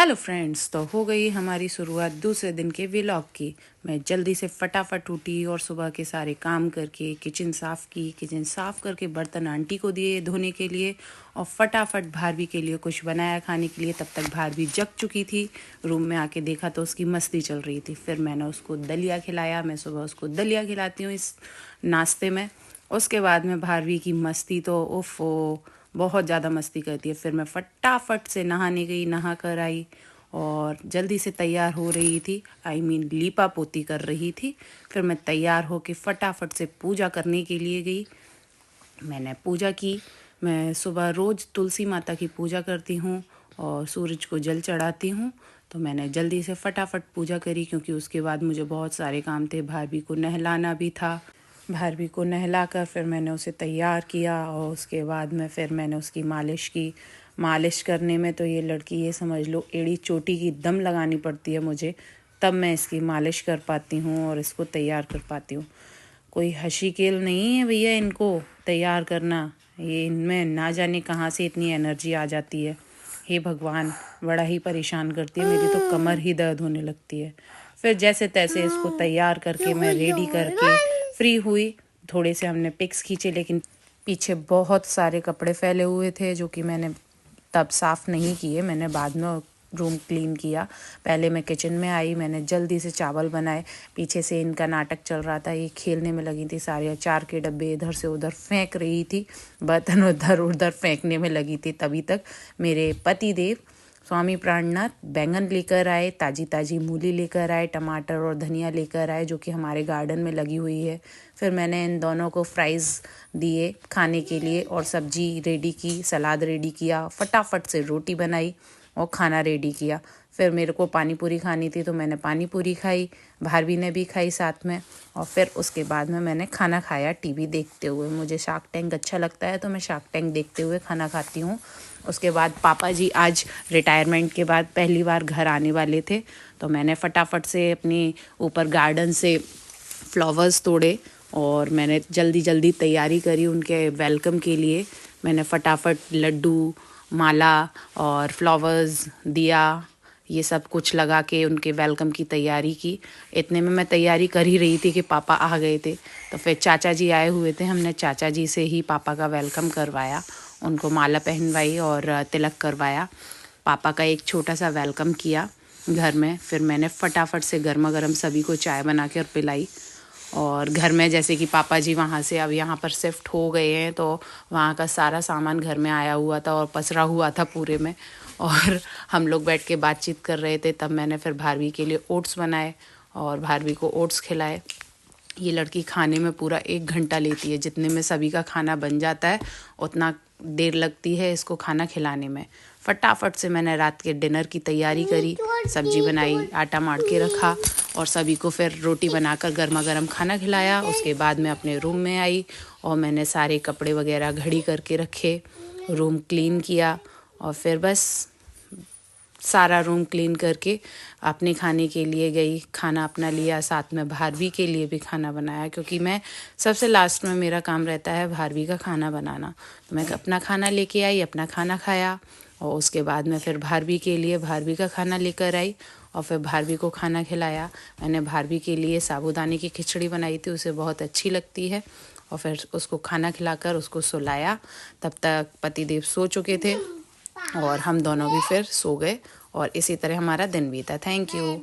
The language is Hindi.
हेलो फ्रेंड्स, तो हो गई हमारी शुरुआत दूसरे दिन के व्लॉग की। मैं जल्दी से फटाफट उठी और सुबह के सारे काम करके किचन साफ़ करके बर्तन आंटी को दिए धोने के लिए और फटाफट भारवी के लिए कुछ बनाया खाने के लिए। तब तक भारवी जग चुकी थी। रूम में आके देखा तो उसकी मस्ती चल रही थी। फिर मैंने उसको दलिया खिलाया। मैं सुबह उसको दलिया खिलाती हूँ इस नाश्ते में। उसके बाद में भारवी की मस्ती तो उफ़ बहुत ज़्यादा मस्ती करती है। फिर मैं फटाफट से नहाने गई, नहा कर आई और जल्दी से तैयार हो रही थी। लीपा पोती कर रही थी। फिर मैं तैयार होके फटाफट से पूजा करने के लिए गई। मैंने पूजा की। मैं सुबह रोज़ तुलसी माता की पूजा करती हूँ और सूरज को जल चढ़ाती हूँ। तो मैंने जल्दी से फटाफट पूजा करी क्योंकि उसके बाद मुझे बहुत सारे काम थे। भारवी को नहलाना भी था। भारवी को नहलाकर फिर मैंने उसे तैयार किया और उसके बाद में फिर मैंने उसकी मालिश की। मालिश करने में तो ये लड़की, ये समझ लो, एड़ी चोटी की दम लगानी पड़ती है मुझे, तब मैं इसकी मालिश कर पाती हूँ और इसको तैयार कर पाती हूँ। कोई हंसी खेल नहीं है भैया इनको तैयार करना। ये इनमें ना जाने कहाँ से इतनी एनर्जी आ जाती है। हे भगवान, बड़ा ही परेशान करती है। मेरी तो कमर ही दर्द होने लगती है। फिर जैसे तैसे इसको तैयार करके मैं रेडी करके फ्री हुई। थोड़े से हमने पिक्स खींचे, लेकिन पीछे बहुत सारे कपड़े फैले हुए थे जो कि मैंने तब साफ़ नहीं किए। मैंने बाद में रूम क्लीन किया। पहले मैं किचन में आई, मैंने जल्दी से चावल बनाए। पीछे से इनका नाटक चल रहा था। ये खेलने में लगी थी। सारे अचार के डब्बे इधर से उधर फेंक रही थी, बर्तन उधर उधर फेंकने में लगी थी। तभी तक मेरे पति देव स्वामी प्राणनाथ बैंगन लेकर आए, ताज़ी ताज़ी मूली लेकर आए, टमाटर और धनिया लेकर आए जो कि हमारे गार्डन में लगी हुई है। फिर मैंने इन दोनों को फ्राइज़ दिए खाने के लिए और सब्जी रेडी की, सलाद रेडी किया, फटाफट से रोटी बनाई और खाना रेडी किया। फिर मेरे को पानी पूरी खानी थी तो मैंने पानी पूरी खाई, भारवी ने भी खाई साथ में। और फिर उसके बाद में मैंने खाना खाया टीवी देखते हुए। मुझे शार्क टैंक अच्छा लगता है तो मैं शार्क टैंक देखते हुए खाना खाती हूँ। उसके बाद पापा जी आज रिटायरमेंट के बाद पहली बार घर आने वाले थे तो मैंने फटाफट से अपने ऊपर गार्डन से फ्लावर्स तोड़े और मैंने जल्दी जल्दी तैयारी करी उनके वेलकम के लिए। मैंने फटाफट लड्डू, माला और फ्लावर्स, दिया, ये सब कुछ लगा के उनके वेलकम की तैयारी की। इतने में मैं तैयारी कर ही रही थी कि पापा आ गए थे। तो फिर चाचा जी आए हुए थे। हमने चाचा जी से ही पापा का वेलकम करवाया, उनको माला पहनवाई और तिलक करवाया। पापा का एक छोटा सा वेलकम किया घर में। फिर मैंने फटाफट से गर्मा गर्म सभी को चाय बना कर पिलाई। और घर में जैसे कि पापा जी वहाँ से अब यहाँ पर शिफ्ट हो गए हैं तो वहाँ का सारा सामान घर में आया हुआ था और पसरा हुआ था पूरे में। और हम लोग बैठ के बातचीत कर रहे थे। तब मैंने फिर भारवी के लिए ओट्स बनाए और भारवी को ओट्स खिलाए। ये लड़की खाने में पूरा 1 घंटा लेती है। जितने में सभी का खाना बन जाता है उतना देर लगती है इसको खाना खिलाने में। फटाफट से मैंने रात के डिनर की तैयारी करी, सब्जी बनाई, आटा मार के रखा और सभी को फिर रोटी बनाकर गर्मा गर्म खाना खिलाया। उसके बाद मैं अपने रूम में आई और मैंने सारे कपड़े वगैरह घड़ी करके रखे, रूम क्लीन किया और फिर बस सारा रूम क्लीन करके अपने खाने के लिए गई। खाना अपना लिया, साथ में भारवी के लिए भी खाना बनाया क्योंकि मैं सबसे लास्ट में मेरा काम रहता है भारवी का खाना बनाना। तो मैं अपना खाना लेके आई, अपना खाना खाया और उसके बाद में फिर भारवी के लिए भारवी का खाना लेकर आई और फिर भारवी को खाना खिलाया। मैंने भारवी के लिए साबूदाने की खिचड़ी बनाई थी, उसे बहुत अच्छी लगती है। और फिर उसको खाना खिलाकर उसको सुलाया। तब तक पतिदेव सो चुके थे और हम दोनों भी फिर सो गए और इसी तरह हमारा दिन बीता। Thank you.